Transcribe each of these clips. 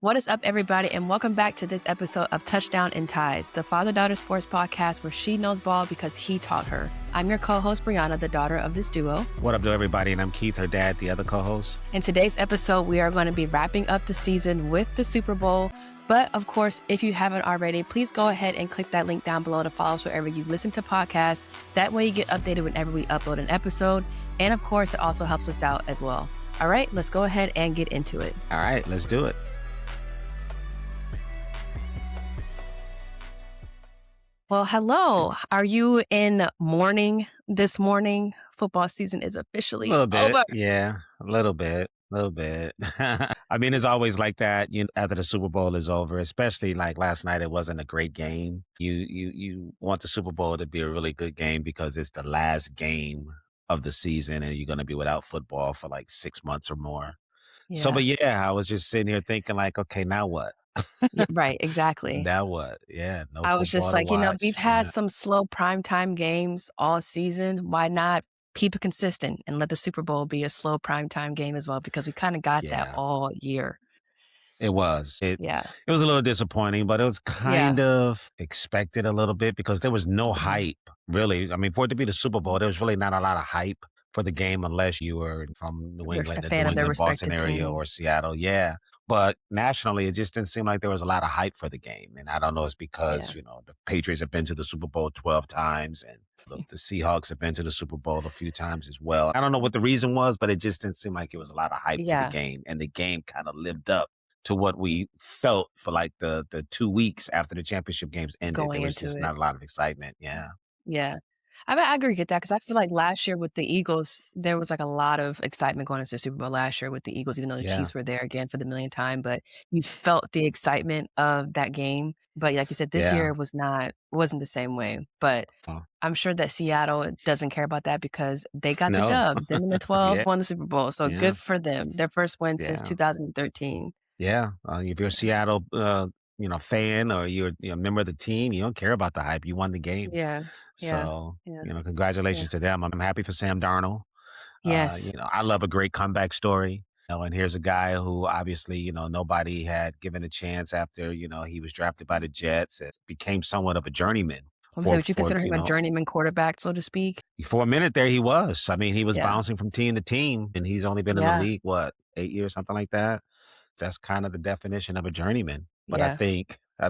What is up, everybody, and welcome back to this episode of Touchdown and Ties, the father-daughter sports podcast where she knows ball because he taught her. I'm your co-host, Brianna, the daughter of this duo. What up to everybody, and I'm Keith, her dad, the other co-host. In today's episode, we are going to be wrapping up the season with the Super Bowl. But of course, if you haven't already, please go ahead and click that link down below to follow us wherever you listen to podcasts. That way you get updated whenever we upload an episode. And of course, it also helps us out as well. All right, let's go ahead and get into it. All right, let's do it. Well, hello. Are you in mourning this morning? Football season is officially A little bit, over. yeah, a little bit. I mean, it's always like that, after the Super Bowl is over, especially like last night, it wasn't a great game. You want the Super Bowl to be a really good game because it's the last game of the season and you're going to be without football for like 6 months or more. So, Yeah, but yeah, I was just sitting here thinking like, okay, now what? right, exactly. Now what? Yeah, no I was just football to like, we've watch. had Yeah. some slow primetime games all season. Why not keep it consistent and let the Super Bowl be a slow primetime game as well? Because we kind of got that Yeah. all year. It was. Yeah. It was a little disappointing, but it was Yeah. kind of expected a little bit because there was no Mhm. hype, really. I mean, for it to be the Super Bowl, there was really not a lot of hype for the game unless you were from New You're a England, the fan New of their England, Boston respective area team. or Seattle. Yeah. But nationally, it just didn't seem like there was a lot of hype for the game. And I don't know, it's because, Yeah. the Patriots have been to the Super Bowl 12 times and the Seahawks have been to the Super Bowl a few times as well. I don't know what the reason was, but it just didn't seem like it was a lot of hype to the Yeah. game. And the game kind of lived up to what we felt for like the 2 weeks after the championship games ended. Going There was into just it. not a lot of excitement. Yeah. Yeah. I mean, I agree with that because I feel like last year with the Eagles, there was like a lot of excitement going into the Super Bowl last year with the Eagles, even though the Yeah. Chiefs were there again for the millionth time. But you felt the excitement of that game. But like you said, this year wasn't the same way. But Oh, I'm sure that Seattle doesn't care about that because they got the no. dub. Them and the 12 Yeah. won the Super Bowl. So Yeah. good for them. Their first win since Yeah. 2013. Yeah. If you're a Seattle, fan or you're a member of the team, you don't care about the hype. You won the game. Yeah. Yeah. So, Yeah. congratulations Yeah. to them. I'm happy for Sam Darnold. Yes. I love a great comeback story. And here's a guy who obviously, nobody had given a chance after, he was drafted by the Jets. It became somewhat of a journeyman Would you consider him a journeyman quarterback, so to speak? for a minute there he was. I mean, he was Yeah. bouncing from team to team and he's only been in the Yeah. league, 8 years, something like that. That's kind of the definition of a journeyman. But I Yeah.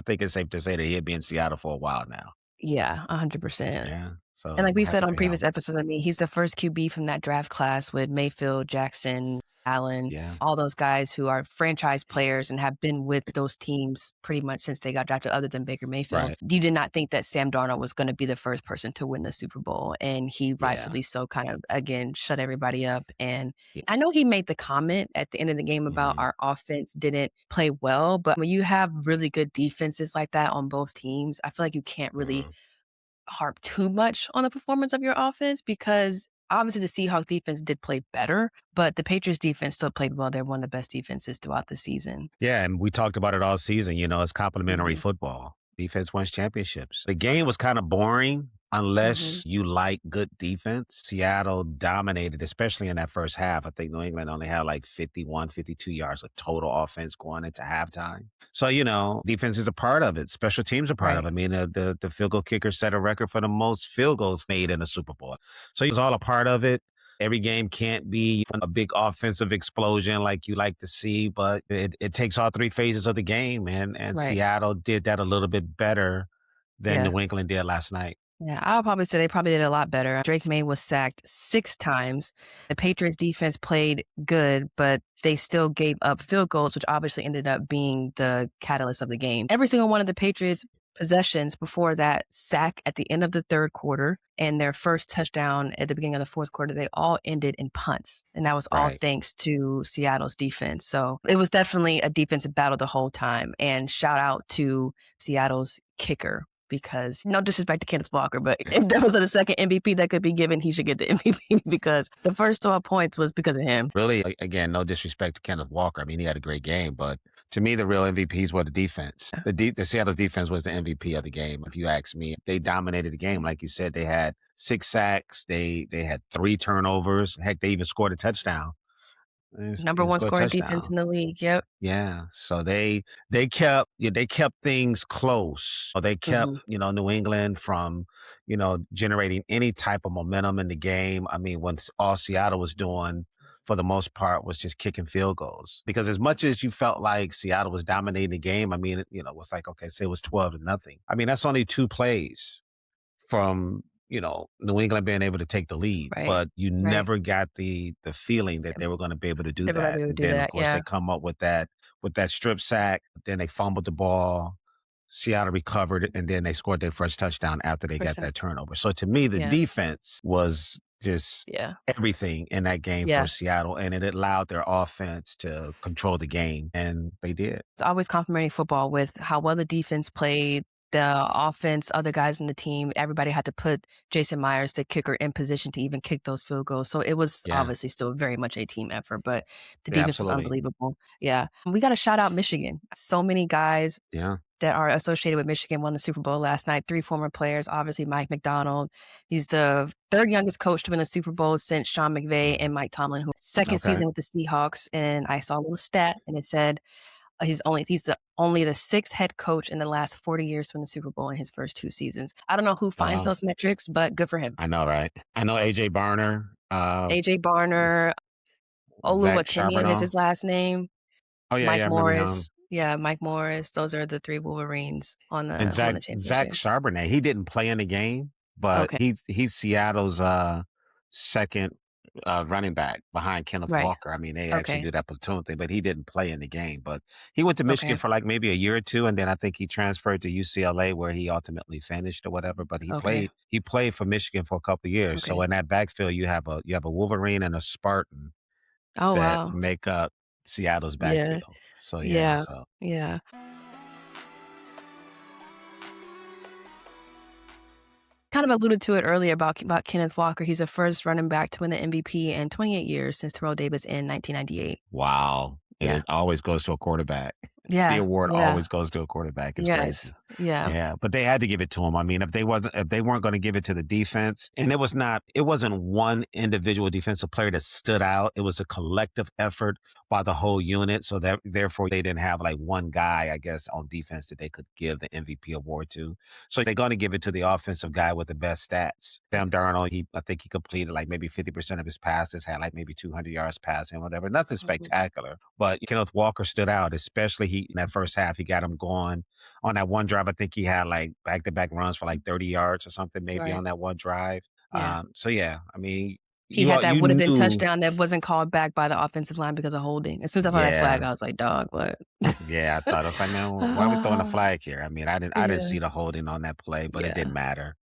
think it's safe to say that he'll be in Seattle for a while now. Yeah, 100%. Yeah. So And like I'm we said happy on for previous him. episodes, I mean, he's the first QB from that draft class with Mayfield, Jackson, Allen, Yeah. all those guys who are franchise players and have been with those teams pretty much since they got drafted, other than Baker Mayfield. Right. You did not think that Sam Darnold was going to be the first person to win the Super Bowl. And he rightfully so kind of, again, shut everybody up. And Yeah. I know he made the comment at the end of the game about our offense didn't play well, but when you have really good defenses like that on both teams, I feel like you can't really harp too much on the performance of your offense because obviously the Seahawks defense did play better, but the Patriots defense still played well. They're one of the best defenses throughout the season. Yeah, and we talked about it all season. It's complementary Mhm. football. Defense wins championships. The game was kind of boring unless you like good defense. Seattle dominated, especially in that first half. I think New England only had like 51, 52 yards of total offense going into halftime. So, defense is a part of it. Special teams are part of it. I mean, the field goal kicker set a record for the most field goals made in a Super Bowl. So it's all a part of it. Every game can't be a big offensive explosion like you like to see, but it takes all three phases of the game, and Right. Seattle did that a little bit better than Yeah. New England did last night. Yeah, I'll probably say they probably did a lot better. Drake May was sacked 6 times. The Patriots defense played good, but they still gave up field goals, which obviously ended up being the catalyst of the game. Every single one of the Patriots possessions before that sack at the end of the third quarter and their first touchdown at the beginning of the fourth quarter, they all ended in punts. And that was all Right. thanks to Seattle's defense. So it was definitely a defensive battle the whole time. And shout out to Seattle's kicker, because no disrespect to Kenneth Walker, but if there was a second MVP that could be given, he should get the MVP because the first 12 points was because of him. Really, again, no disrespect to Kenneth Walker. I mean, he had a great game, but to me, the real MVPs were the defense. The Seattle's defense was the MVP of the game. If you ask me, they dominated the game. Like you said, they had 6 sacks. They had 3 turnovers. Heck, they even scored a touchdown. Number and one score a scoring defense touchdown. in the league. Yep. Yeah, so they kept things close. So they kept, Mhm. New England from, generating any type of momentum in the game. I mean, when all Seattle was doing for the most part was just kicking field goals. Because as much as you felt like Seattle was dominating the game, I mean, it was like, okay, say it was 12-0. I mean, that's only 2 plays from, New England being able to take the lead, Right. but you Right. never got the feeling that they were going to be able to do Never gonna be that. able to And do then of that. course they Yeah. come up with that strip sack, then they fumbled the ball. Seattle recovered and then they scored their first touchdown after they First got time. that turnover. So to me, the Yeah. defense was just Yeah. everything in that game for Yeah. Seattle, and it allowed their offense to control the game, and they did. It's always complimentary football with how well the defense played, the offense, other guys in the team. Everybody had to put Jason Myers, the kicker, in position to even kick those field goals. So it was Yeah, obviously still very much a team effort, but the yeah, defense was absolutely. unbelievable. Yeah. We got to shout out Michigan. So many guys Yeah. that are associated with Michigan won the Super Bowl last night. 3 former players, obviously Mike McDonald. He's the third youngest coach to win the Super Bowl since Sean McVay and Mike Tomlin, who second Okay. season with the Seahawks. And I saw a little stat and it said he's only the sixth head coach in the last 40 years to win the Super Bowl in his first 2 seasons. I don't know who Oh, finds wow. those metrics, but good for him. I know, right? I know AJ Barner, AJ Barner, Zach Oluwatimi is Charbonneau. his last name. Oh, yeah, Mike yeah, I remember him. Morris. Yeah, Mike Morris. Those are the 3 Wolverines on And the who won Zach the Zach championship. Charbonnet, he didn't play in the game, but Okay. he's Seattle's second running back behind Kenneth Right. Walker. I mean, they actually Okay. do that platoon thing, but he didn't play in the game. But he went to Michigan Okay. for like maybe a year or two, and then I think he transferred to UCLA where he ultimately finished or whatever. But he Okay. played he played for Michigan for a couple of years. So Okay. in that backfield, you have a Wolverine and a Spartan Oh, that wow. make up Seattle's Yeah. backfield. So yeah, Yeah. so Yeah. Kind of alluded to it earlier about Kenneth Walker. He's the first running back to win the MVP in 28 years since Terrell Davis in 1998. wow. And Yeah. it always goes to a quarterback. The Yeah. award Yeah. always goes to a quarterback. It's Yes. crazy. Yeah. Yeah, but they had to give it to him. I mean, if they weren't going to give it to the defense, and it wasn't one individual defensive player that stood out. It was a collective effort by the whole unit. So that therefore they didn't have like one guy, I guess, on defense that they could give the MVP award to. So they're going to give it to the offensive guy with the best stats. Sam Darnold, I think he completed like maybe 50% of his passes, had like maybe 200 yards passing, whatever. Nothing Mhm. spectacular, but Kenneth Walker stood out, especially in that first half. He got him going on that one drive. I think he had like back-to-back runs for like 30 yards or something, maybe Right. on that one drive. Yeah. So yeah, I mean, He had that you would have been knew, touchdown that wasn't called back by the offensive line because of holding. As soon as I saw that yeah, flag, I was like, "Dog, what?" yeah. I was like, man, why are we throwing a flag here? I mean, I didn't Yeah. see the holding on that play, but it didn't Yeah. matter.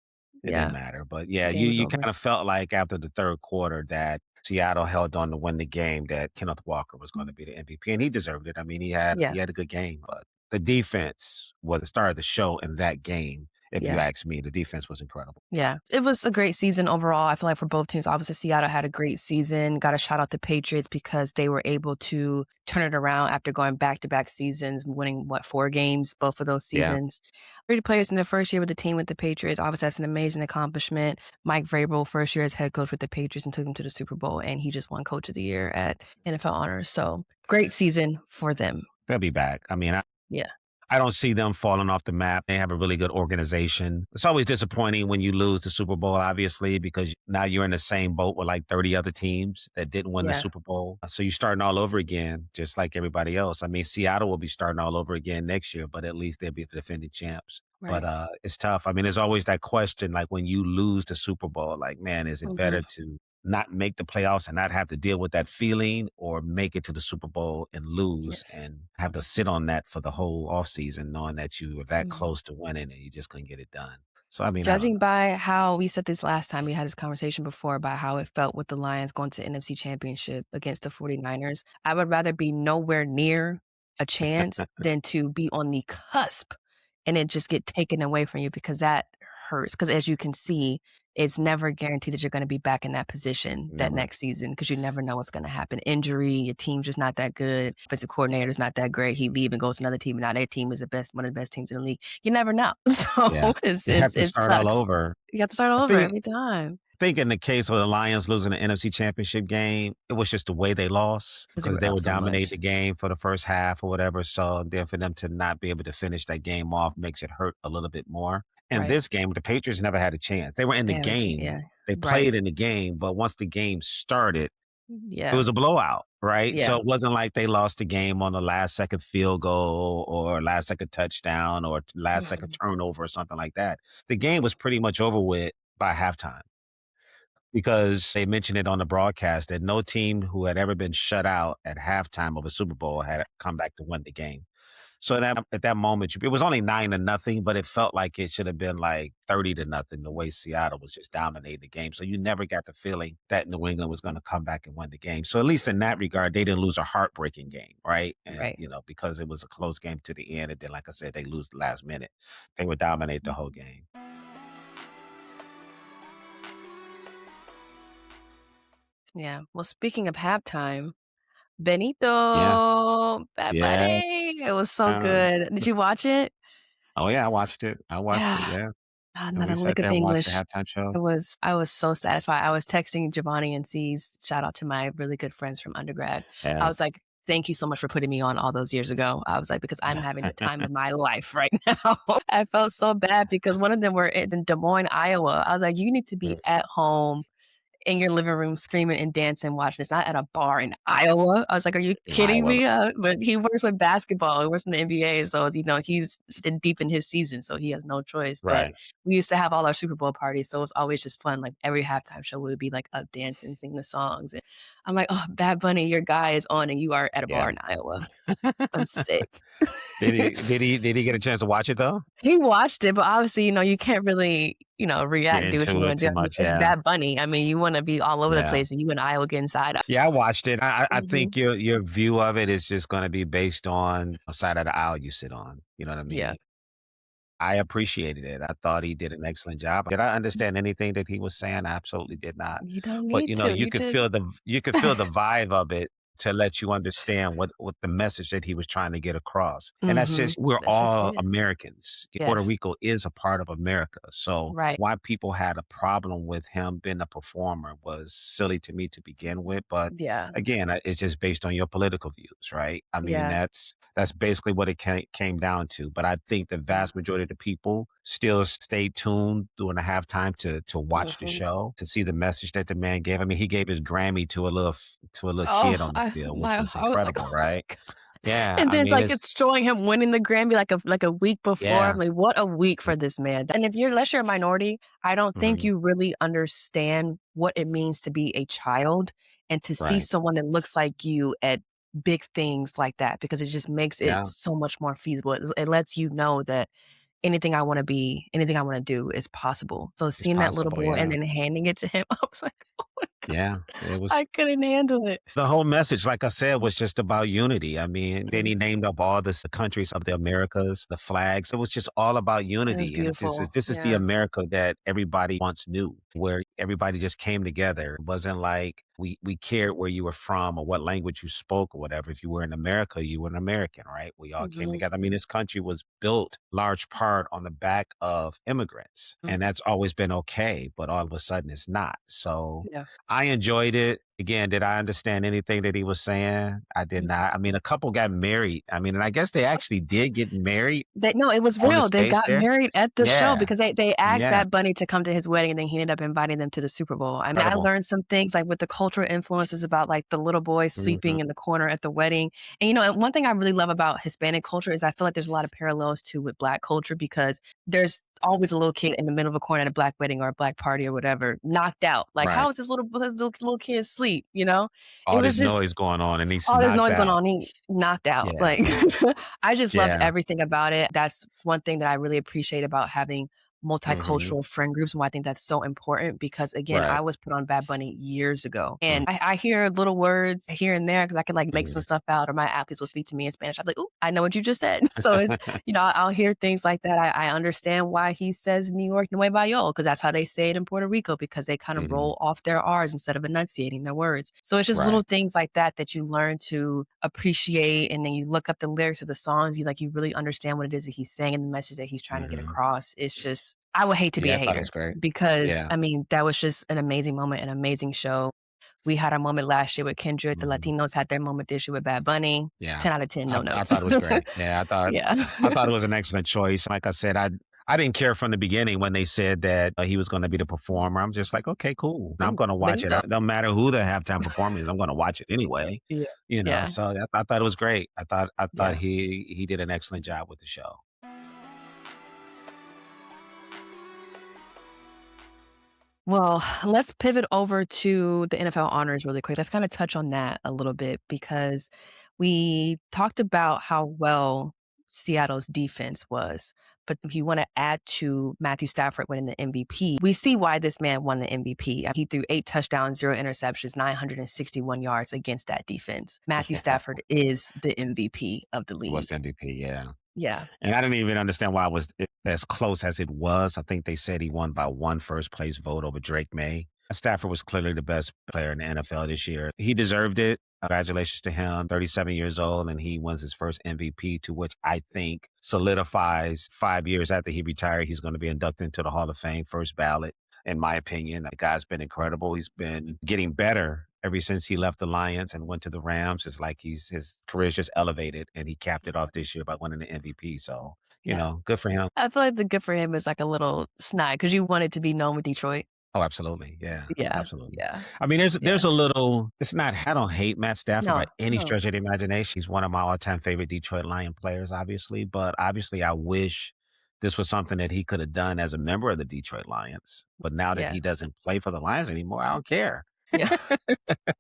It didn't Yeah. matter. But yeah, Game was you over. kind of felt like after the third quarter that Seattle held on to win the game, that Kenneth Walker was going to be the MVP, and he deserved it. I mean, Yeah. he had a good game, but the defense was the star of the show in that game. If you Yeah. ask me, the defense was incredible. Yeah. It was a great season overall. I feel like for both teams, obviously Seattle had a great season. Got a shout out to Patriots because they were able to turn it around after going back-to-back seasons, winning 4 games both of those Yeah. seasons. 30 players in their first year with the team with the Patriots. Obviously, that's an amazing accomplishment. Mike Vrabel, first year as head coach with the Patriots and took them to the Super Bowl, and he just won Coach of the Year at NFL Honors. So great season for them. They'll be back. I mean, Yeah. I don't see them falling off the map. They have a really good organization. It's always disappointing when you lose the Super Bowl, obviously, because now you're in the same boat with like 30 other teams that didn't win the Yeah. Super Bowl. So you're starting all over again, just like everybody else. I mean, Seattle will be starting all over again next year, but at least they'll be the defending champs. But Right. it's tough. I mean, there's always that question, like when you lose the Super Bowl, like, man, is it Mhm. better to not make the playoffs and not have to deal with that feeling, or make it to the Super Bowl and lose Yes. and have to sit on that for the whole offseason, knowing that you were that Mhm. close to winning and you just couldn't get it done. So, I mean, I don't Judging know. by how we said this last time, we had this conversation before about how it felt with the Lions going to NFC Championship against the 49ers. I would rather be nowhere near a chance than to be on the cusp and it just get taken away from you because that hurts. Because as you can see, it's never guaranteed that you're going to be back in that position that Never. next season because you never know what's going to happen. Injury, your team's just not that good. Offensive coordinator's not that great. He leave and goes to another team, and now their team is one of the best teams in the league. You never know. Yeah. So You have to it start all sucks. over. You have to start all I over think every time. think in the case of the Lions losing the NFC Championship game, it was just the way they lost Because they because were they up were so dominating much. the game for the first half or whatever. So then for them to not be able to finish that game off makes it hurt a little bit more. In Right. this game, the Patriots never had a chance. They were in the They have a game. yeah. They Right. played in the game, but once the game started, it Yeah. was a blowout, right? Yeah. So it wasn't like they lost the game on the last second field goal or last second touchdown or last second Mhm. turnover or something like that. The game was pretty much over with by halftime because they mentioned it on the broadcast that no team who had ever been shut out at halftime of a Super Bowl had come back to win the game. So at that moment, it was only 9-0, but it felt like it should have been like 30-0 the way Seattle was just dominating the game. So you never got the feeling that New England was going to come back and win the game. So at least in that regard, they didn't lose a heartbreaking game, right? And, Right. because it was a close game to the end. And then, like I said, they lose the last minute. They would dominate the whole Mhm. game. Yeah. Well, speaking of halftime, Yeah. Benito, Bad Yeah. Bunny. It was so Uh, good. Did you watch it? oh, yeah. I watched it. Yeah. Yeah. And Not we a sat lick of there and watched the English. halftime show. I was so satisfied. I was texting Giovanni and C's, shout out to my really good friends from undergrad. I Yeah. was like, "Thank you so much for putting me on all those years ago." I was like, "Because I'm having the time of my life right now." I felt so bad because one of them were in Des Moines, Iowa. I was like, "You need to be at home in your living room screaming and dancing, watching this, not at a bar in Iowa." I was like, "Are you In kidding Iowa. me?" But he works with basketball. He works in the NBA, so, he's deep in his season, so he has no choice. But Right. we used to have all our Super Bowl parties, so it's always just fun. Like, every halftime show, we would be, like, up dancing, singing the songs, and I'm like, "Oh, Bad Bunny, your guy is on, and you are at a bar Yeah. in Iowa." I'm sick. Did he get a chance to watch it though? He watched it, but obviously, you can't really, Get react, do what you into wanna it do. too I mean, much, it's yeah. Bad Bunny. I mean, you wanna be all over the Yeah. place, and you and I will get inside. Yeah, I watched it. I Mhm. think your view of it is just gonna be based on a side of the aisle you sit on, you know what I Yeah. mean? I appreciated it. I thought he did an excellent job. Did I understand anything that he was saying? I absolutely did not. You don't But, need to, you you could just feel the vibe of it to let you understand what the message that he was trying to get across. And that's Mhm. just we're That's just all it. Americans. Puerto Yes. Rico is a part of America. So Right. why people had a problem with him being a performer was silly to me to begin with. But Yeah. again, it's just based on your political views, right? I mean, Yeah. that's basically what it came down to. But I think the Yeah. vast majority of the people still stayed tuned during the halftime to watch the Mhm. show, to see the message that the man gave. I mean, he gave his Grammy to a little kid Oh, on the field, which was I was like, incredible, "Oh my right? god." Yeah, And I then it's mean, like it's showing him winning the Grammy like a week before. I'm yeah, like, "What a week for this man." And if you're unless you're a minority, I don't think mhm, you really understand what it means to be a child and to see right, someone that looks like you at big things like that because it just makes it yeah, so much more feasible. It lets you know that anything I wanna be, anything I wanna do is possible. So it's seeing that little possible. boy and Yeah, then handing it to him, I was like, "Oh my god." yeah, it was. I couldn't handle it. The whole message, like I said, was just about unity. I mean, then he Mhm. named up all the countries of the Americas, the flags. It was just all about It was unity. And beautiful. this is the Yeah. America that everybody once knew, where everybody just came together. It wasn't like we cared where you were from or what language you spoke or whatever. If you were in America, you were an American, right? We all came Mhm. together. I mean, this country was built large part on the back of immigrants. And Mhm. that's always been okay, but all of a sudden it's not. So Yeah. I enjoyed it. Again, did I understand anything that he was saying? I did Mhm. not. I mean, a couple got married. I mean, and I guess they actually did get married They no, it was on the real. They stage got there. married at the show Yeah, because they asked yeah, Bad Bunny to come to his wedding, and then he ended up inviting them to the Super Bowl. I mean, I incredible. learned some things, like, with the cultural influences about, like, the little boy Mhm, sleeping in the corner at the wedding, and, and one thing I really love about Hispanic culture is I feel like there's a lot of parallels to with Black culture because there's always a little kid in the middle of a corner at a Black wedding or a Black party or whatever, knocked out. Like, right. how is this little kid asleep, you know? It All was this just noise going on and he's all this knocked noise going out. on, he knocked out, Yeah, like, I just loved yeah. everything about it. That's one thing that I really appreciate about having Mhm, multicultural friend groups and why I think that's so important because, again, right. I was put on Bad Bunny years ago, Mm, and I hear little words here and there because I can, like, make some mhm. stuff out or my athletes will speak to me in Spanish. I'm like, "Ooh, I know what you just said." So it's I'll hear things like that. I understand why he says New York, Nueva York, because that's how they say it in Puerto Rico because they kind of Mhm, roll off their R's instead of enunciating their words. So it's just right. little things like that you learn to appreciate, and then you look up the lyrics of the songs, you really understand what it is that he's saying and the message that he's trying to get Mhm, across. It's just I would hate to be Yeah, a I thought it hater was great. because, Yeah. I mean, that was just an amazing moment, an amazing show. We had our moment last year with Kendrick. The Mhm. Latinos had their moment this year with Bad Bunny. Yeah. 10 out of 10, no I notes. thought it was great. Yeah, Yeah. I thought it was an excellent choice. Like I said, I didn't care from the beginning when they said that he was going to be the performer. I'm just like, okay, cool. Now I'm going to watch it. Benito. No matter who the halftime performer is, I'm going to watch it anyway. Yeah. You know, Yeah. so I thought it was great. I thought Yeah. he did an excellent job with the show. Well, let's pivot over to the NFL honors really quick. Let's kind of touch on that a little bit because we talked about how well Seattle's defense was. But if you want to add to Matthew Stafford winning the MVP, we see why this man won the MVP. He threw 8 touchdowns, 0 interceptions, 961 yards against that defense. Matthew Yeah, Stafford is the MVP of the he was league. the MVP. Yeah. Yeah. And I didn't even understand why it was as close as it was. I think they said he won by one first place vote over Drake May. Stafford was clearly the best player in the NFL this year. He deserved it. Congratulations to him, 37 years old, and he wins his first MVP, to which I think solidifies 5 years after he retired, he's going to be inducted into the Hall of Fame, first ballot. In my opinion, the guy's been incredible. He's been getting better ever since he left the Lions and went to the Rams. It's like his career's just elevated, and he capped it off this year by winning the MVP. So, Yeah. good for him. I feel like the good for him is like a little snide because you want it to be known with Detroit. Oh, absolutely. Yeah, Yeah. absolutely. Yeah. I mean, Yeah. there's a little, it's not, I don't hate Matt Stafford No, by any no. stretch of the imagination. He's one of my all-time favorite Detroit Lion players, obviously. But obviously, I wish this was something that he could have done as a member of the Detroit Lions. But now that Yeah. he doesn't play for the Lions anymore, I don't care. Yeah.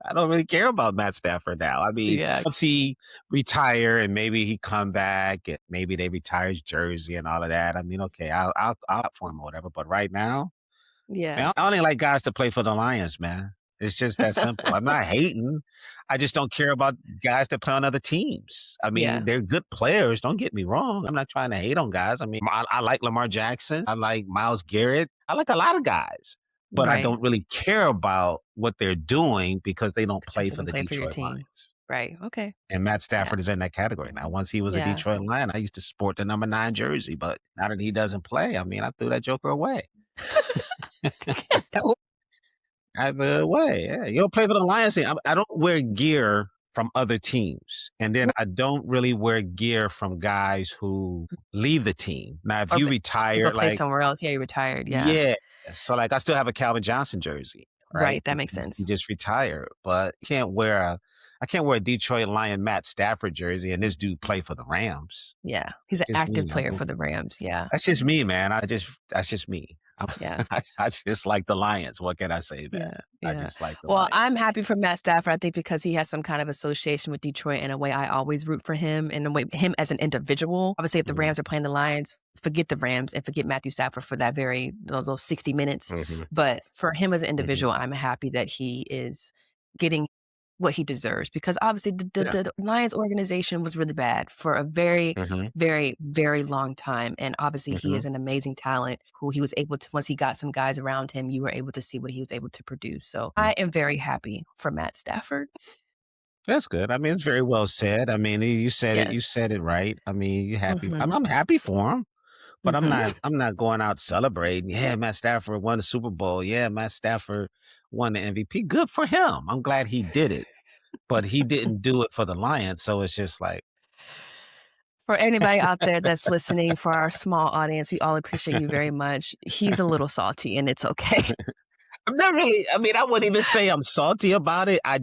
I don't really care about Matt Stafford now. I mean, Yeah. once he retire and maybe he come back and maybe they retire his jersey and all of that. I mean, okay, I'll opt for him or whatever. But right now, Yeah. man, I only like guys to play for the Lions, man. It's just that simple. I'm not hating. I just don't care about guys that play on other teams. I mean, Yeah. they're good players. Don't get me wrong. I'm not trying to hate on guys. I mean, I like Lamar Jackson. I like Myles Garrett. I like a lot of guys, but I Right. don't really care about what they're doing because they don't play Because they for don't the play for your Detroit team. Lions. Right. Okay. And Matt Yeah. Stafford is in that category now. Once he was a Yeah. Detroit Lion, I used to sport the number 9 jersey, but now that he doesn't play, I mean, I threw that joker away. No. I threw it away. Yeah, you don't play for the Lions team. I don't wear gear from other teams, and then I don't really wear gear from guys who leave the team. Now, if Or you to go retire, play like, somewhere else. Yeah, you retired. Yeah. yeah, so like I still have a Calvin Johnson jersey, right? Right. That makes He sense. just retired, but I can't wear a Detroit Lion Matt Stafford jersey, and this dude play for the Rams. Yeah. He's an Just active me. player for the Rams. Yeah. That's just me, man. That's just me. Yeah. I just like the Lions. What can I say, man? Yeah. I Yeah. just like the Well, Lions. I'm happy for Matt Stafford, I think, because he has some kind of association with Detroit in a way I always root for him and the way him as an individual. Obviously, if the Mhm. Rams are playing the Lions, forget the Rams and forget Matthew Stafford for that those 60 minutes. Mhm. But for him as an Mhm. individual, I'm happy that he is getting what he deserves because obviously Yeah. the Lions organization was really bad for a very, Mhm. very, very long time. And obviously he Mhm. is an amazing talent who he was able to, once he got some guys around him, you were able to see what he was able to produce. So I am very happy for Matt Stafford. That's good. I mean, it's very well said. I mean, you said it. You Yes. said it right. I mean, you happy. Mhm. I'm happy for him, but I'm Mhm. not. I'm not going out celebrating. Yeah, Matt Stafford won the Super Bowl. Yeah, Matt Stafford won the MVP. Good for him. I'm glad he did it, but he didn't do it for the Lions. So it's just like, For anybody out there that's listening, for our small audience, we all appreciate you very much. He's a little salty and it's okay. I'm not really, I mean, I wouldn't even say I'm salty about it. I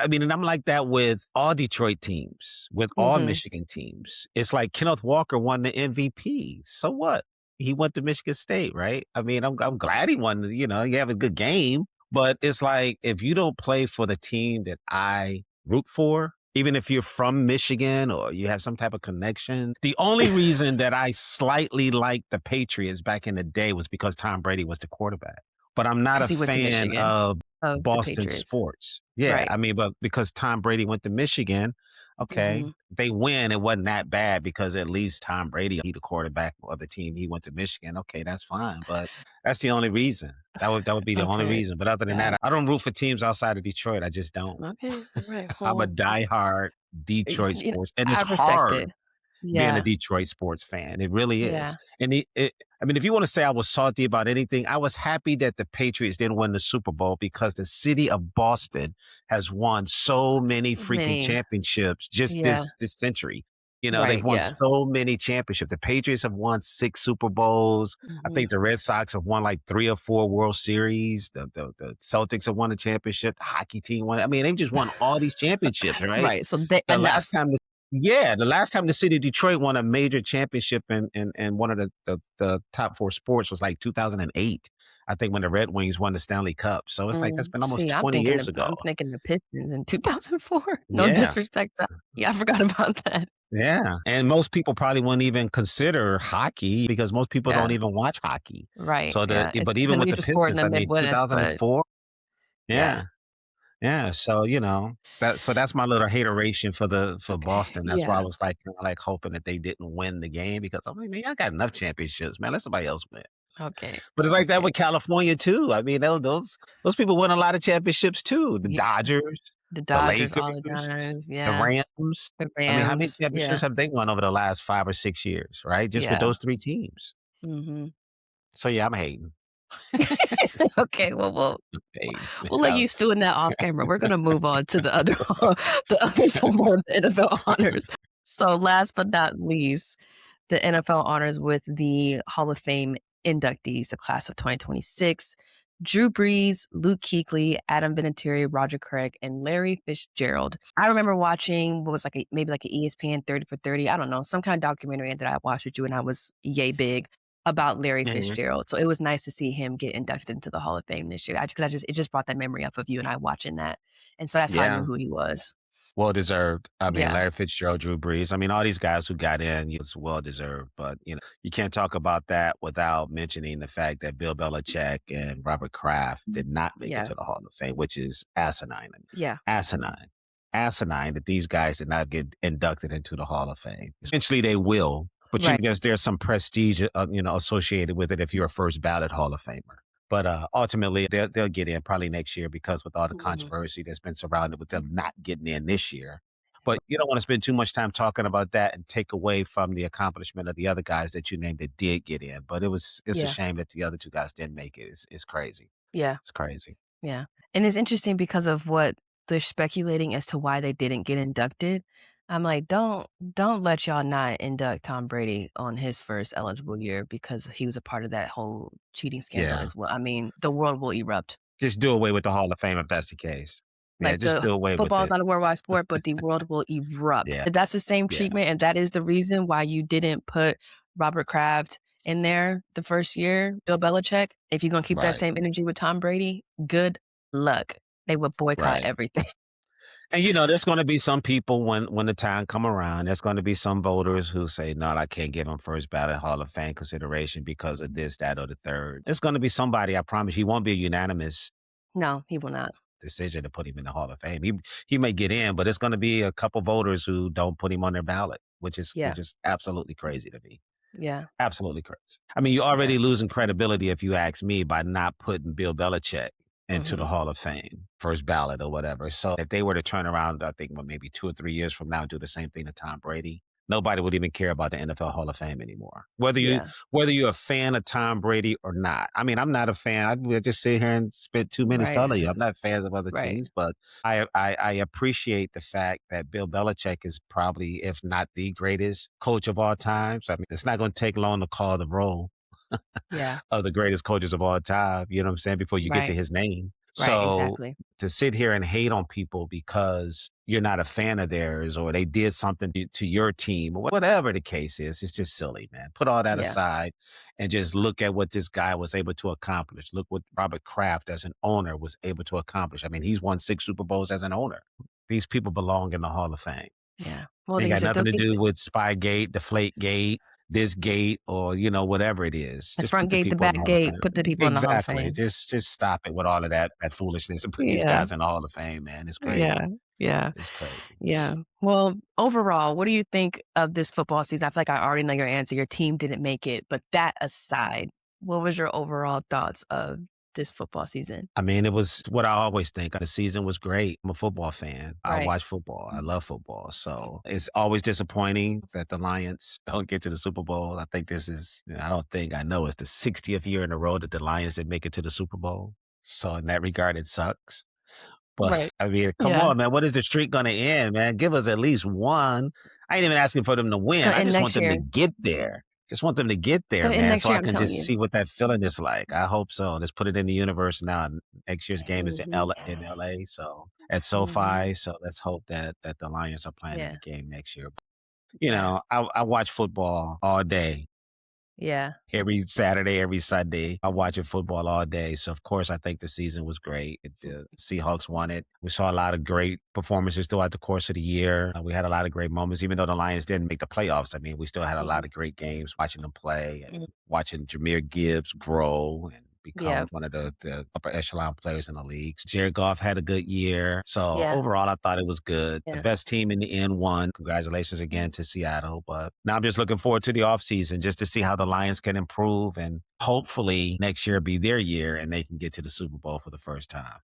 mean, and I'm like that with all Detroit teams, with all Mhm. Michigan teams. It's like Kenneth Walker won the MVP. So what? He went to Michigan State, right? I mean, I'm glad he won, you have a good game, but it's like, if you don't play for the team that I root for, even if you're from Michigan or you have some type of connection, the only reason that I slightly liked the Patriots back in the day was because Tom Brady was the quarterback, but I'm not a 'Cause he went to fan Michigan. of Of the Boston Patriots. sports. Yeah, Right. I mean, but because Tom Brady went to Michigan, okay, Mhm. they win. It wasn't that bad because at least Tom Brady, he the quarterback of the team. He went to Michigan. Okay, that's fine. But that's the only reason. That would be the only Okay. reason. But other than Yeah. that, I don't root for teams outside of Detroit. I just don't. Okay. All right. I'm a Well, diehard Detroit you know, sports, and it's I respect hard. it. being a Yeah. Detroit sports fan. It really is. Yeah. And I mean, if you want to say I was salty about anything, I was happy that the Patriots didn't win the Super Bowl because the city of Boston has won so many freaking Many. championships just Yeah. this century. They've Right. won Yeah. so many championships. The Patriots have won 6 Super Bowls. I Mhm. think the Red Sox have won like 3 or 4 World Series. The Celtics have won a championship. The hockey team won. I mean, they've just won all these championships, right? Right. So they The last enough. time the last time the city of Detroit won a major championship in one of the top 4 sports was like 2008. I think when the Red Wings won the Stanley Cup. So it's like that's been almost See, 20 years ago. I'm thinking the Pistons in 2004. No Yeah. disrespect to yeah, I forgot about that. Yeah. And most people probably wouldn't even consider hockey because most people don't Yeah. even watch hockey. Right. So Yeah. but It's a even with the major sport in Pistons, the I mean, Midwest, but 2004. yeah. Yeah. Yeah, so, that's my little hateration for Boston. That's why I Yeah. was, like, kinda, like, hoping that they didn't win the game because I'm like, "Man, y'all got enough championships, man. Let somebody else win." Okay. But it's like that Okay. with California too. I mean, those people win a lot of championships too. The Yeah. Dodgers, The the Dodgers all the Lakers, times. the Yeah. Rams. The I mean, how many Rams. championships Yeah. have they won over the last 5 or 6 years, right? Just with Yeah. those 3 teams. Mhm. So, yeah, I'm hating. Okay. Well, Hating. we'll let you stew in that off camera. We're gonna move on to the other the other more of the NFL honors. So last but not least, the NFL honors with the Hall of Fame inductees, the class of 2026. Drew Brees, Luke Kuechly, Adam Vinatieri, Roger Craig, and Larry Fitzgerald. I remember watching what was like maybe like an ESPN 30 for 30. I don't know, some kind of documentary that I watched with you when I was yay big about Larry Mhm. Fitzgerald. So it was nice to see him get inducted into the Hall of Fame this year. Because it just brought that memory up of you and I watching that. And so that's how I knew Yeah. who he was. Well deserved. I mean, Yeah. Larry Fitzgerald, Drew Brees. I mean, all these guys who got in, it's well deserved. But you can't talk about that without mentioning the fact that Bill Belichick and Robert Kraft did not make it Yeah. to the Hall of Fame, which is asinine. Yeah. Asinine. Asinine that these guys did not get inducted into the Hall of Fame. Eventually they will, but Right. because there's some prestige, associated with it if you're a first ballot Hall of Famer. But ultimately, they'll get in probably next year because with all the Mhm. controversy that's been surrounded with them not getting in this year. But you don't want to spend too much time talking about that and take away from the accomplishment of the other guys that you named that did get in. But it's a Yeah. shame that the other 2 guys didn't make it. It's crazy. Yeah. It's crazy. Yeah. And it's interesting because of what they're speculating as to why they didn't get inducted. I'm like, don't let y'all not induct Tom Brady on his first eligible year because he was a part of that whole cheating scandal Yeah. as well. I mean, the world will erupt. Just do away with the Hall of Fame if that's the case. Yeah, Like just the do away with football is it. not a worldwide sport, but the world will erupt. Yeah. That's the same Yeah. treatment, and that is the reason why you didn't put Robert Kraft in there the first year, Bill Belichick. If you're gonna keep that Right. same energy with Tom Brady, good luck. They would boycott Right. everything. And there's going to be some people when the time come around. There's going to be some voters who say, "No, I can't give him first ballot Hall of Fame consideration because of this, that, or the third." There's going to be somebody. I promise you, won't be a unanimous No, he will not. decision to put him in the Hall of Fame. He may get in, but it's going to be a couple voters who don't put him on their ballot, which is Yeah, absolutely crazy to me. yeah, Absolutely crazy. I mean, you're yeah. already losing credibility if you ask me by not putting Bill Belichick into the Mhm. Hall of Fame, first ballot or whatever. So if they were to turn around, I think maybe 2 or 3 years from now, and do the same thing to Tom Brady, nobody would even care about the NFL Hall of Fame anymore. Yeah, Whether you're a fan of Tom Brady or not. I mean, I'm not a fan. I'd just sit here and spend 2 minutes right, telling you I'm not fans of other right. teams, but I appreciate the fact that Bill Belichick is probably, if not the greatest coach of all time. So, I mean, it's not going to take long to call the roll Yeah, of the greatest coaches of all time, you know what I'm saying, before you get to right, his name. right, So exactly. to sit here and hate on people because you're not a fan of theirs or they did something to your team or whatever the case is, it's just silly, man. Put all that Yeah, aside and just look at what this guy was able to accomplish. Look what Robert Kraft as an owner was able to accomplish. I mean, he's won 6 Super Bowls as an owner. These people belong in the Hall of Fame. yeah. Well, Ain't like you got said, nothing they'll to get do with Spygate, Deflategate, this gate, or whatever it is. the Just front put the gate, the people in the back Hall of gate, Fame. put the people in the Hall of Exactly. Fame. Just stop it with all of that foolishness and put these Yeah, guys in the Hall of Fame, man. It's yeah, crazy. yeah. It's crazy. Yeah. Well, overall, what do you think of this football season? I feel like I already know your answer. Your team didn't make it, but that aside, what was your overall thoughts of this football season? I mean, it was what I always think. The season was great. I'm a football fan. I Right. watch football. I love football. So it's always disappointing that the Lions don't get to the Super Bowl. I think I know it's the 60th year in a row that the Lions didn't make it to the Super Bowl. So in that regard, it sucks. But Right. I mean, come Yeah. on, man. When is the streak going to end, man? Give us at least one. I ain't even asking for them to It's win. gonna I end just want next them to year. get there. Just want them to get It's there, gonna end man, next so year, I I'm can telling just you. see what that feeling is like. I hope so. Let's put it in the universe now. Next year's game is in Mhm. LA, so at Mhm. SoFi. So let's hope that the Lions are playing in Yeah. the game next year. Yeah. I watch football all day. Yeah. Every Saturday, every Sunday, I'm watching football all day. So, of course, I think the season was great. The Seahawks won it. We saw a lot of great performances throughout the course of the year. We had a lot of great moments, even though the Lions didn't make the playoffs. I mean, we still had a lot Mhm. of great games watching them play and Mhm. watching Jameer Gibbs grow and Yeah. become one of the upper echelon players in the league. Jared Goff had a good year. So Yeah. overall, I thought it was good. The Yeah. best team in the end won. Congratulations again to Seattle. But now I'm just looking forward to the offseason just to see how the Lions can improve and hopefully next year be their year and they can get to the Super Bowl for the first time.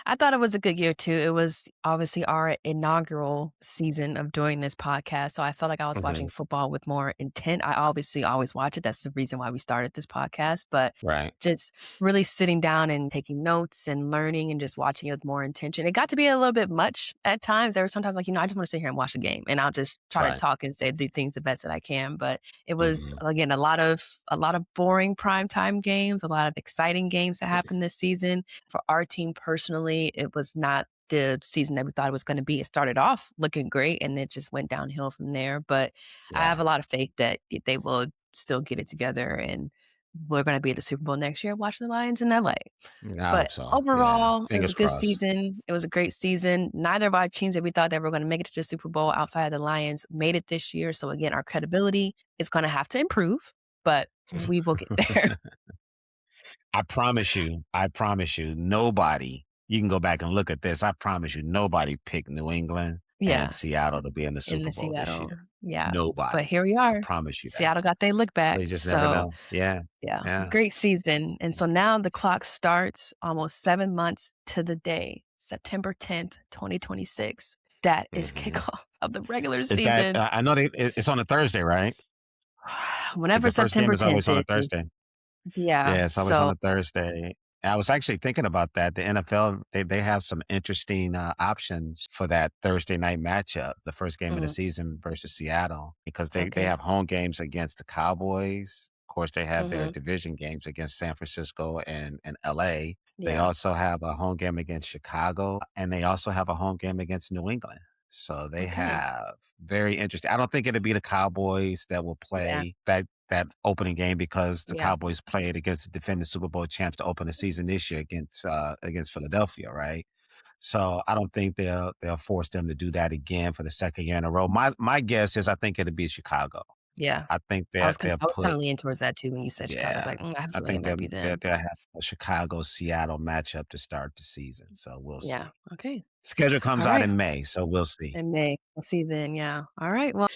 I thought it was a good year too. It was obviously our inaugural season of doing this podcast. So I felt like I was watching Hmm. football with more intent. I obviously always watch it. That's the reason why we started this podcast. But Right. just really sitting down and taking notes and learning and just watching it with more intention. It got to be a little bit much at times. There were sometimes like, I just want to sit here and watch the game and I'll just try to Right. talk and say do things the best that I can. But it was Hmm. again a lot of boring primetime games, a lot of exciting games that happened this season. For our team personally, it was not the season that we thought it was going to be. It started off looking great and it just went downhill from there. But I have Yeah. a lot of faith that they will still get it together and we're going to be at the Super Bowl next year watching the Lions in LA. Yeah, I hope But so. Yeah. overall, it was Fingers a good crossed. season. It was a great season. Neither of our teams that we thought that were going to make it to the Super Bowl outside of the Lions made it this year. So again, our credibility is going to have to improve, but we will get there. I promise you, nobody, you can go back and look at this. I promise you, nobody picked New England and Yeah, Seattle to be in the in Super the Bowl this Seattle. year. Yeah. But Nobody. here we I are. promise you that. Seattle got their look back. So you just never So know. Yeah. yeah, Yeah. great season. And so now the clock starts almost 7 months to the day, September 10th, 2026. That is Hmm. kickoff of the regular Is that, season. I know it's on a Thursday, right? Like Whenever the first game September is always 10th on a is. Thursday. Yeah. Yeah, it's always on So, a Thursday. I was actually thinking about that. The NFL, they have some interesting options for that Thursday night matchup, the first game of the mm, season versus Seattle, because they okay. have home games against the Cowboys. Of course, they have their Mhm. division games against San Francisco and LA. They Yeah. also have a home game against Chicago, and they also have a home game against New England. So they Okay. have very interesting. I don't think it'll be the Cowboys that will Yeah. play that opening game because the Yeah. Cowboys played against the defending Super Bowl champs to open the season this year against Philadelphia, right? So I don't think they'll force them to do that again for the second year in a row. My guess is I think it'll be Chicago. Yeah. I think I was that kind they'll of I was kind put of leaning towards that too when you said Chicago. I was yeah. like, I have a I feeling it think might be them. they'll have a Chicago Seattle matchup to start the season. So we'll Yeah. see. Okay. Schedule All comes out right. in May, so we'll see. In May. We'll see then. Yeah. All right. Well,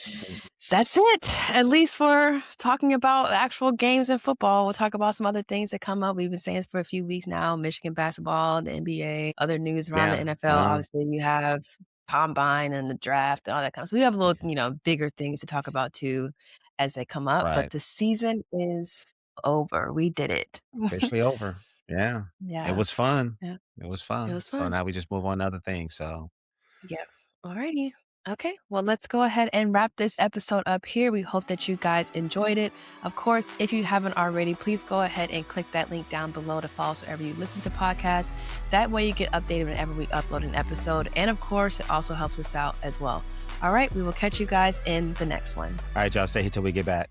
that's it. At least for talking about actual games in football. We'll talk about some other things that come up. We've been saying this for a few weeks now. Michigan basketball, the NBA, other news around the Yeah. NFL. Obviously, you have combine and the draft and all that kind of stuff. We have a little, bigger things to talk about too as they come up. But Right. the season is over. We did it. Officially over. Yeah. It Yeah. was fun. Yeah. It was It fun. was So fun. now we just move on to other things. So Yep. Alrighty. Okay, well, let's go ahead and wrap this episode up here. We hope that you guys enjoyed it. Of course, if you haven't already, please go ahead and click that link down below to follow us wherever you listen to podcasts. That way you get updated whenever we upload an episode. And of course, it also helps us out as well. All right, we will catch you guys in the next one. all right, y'all stay here till we get back.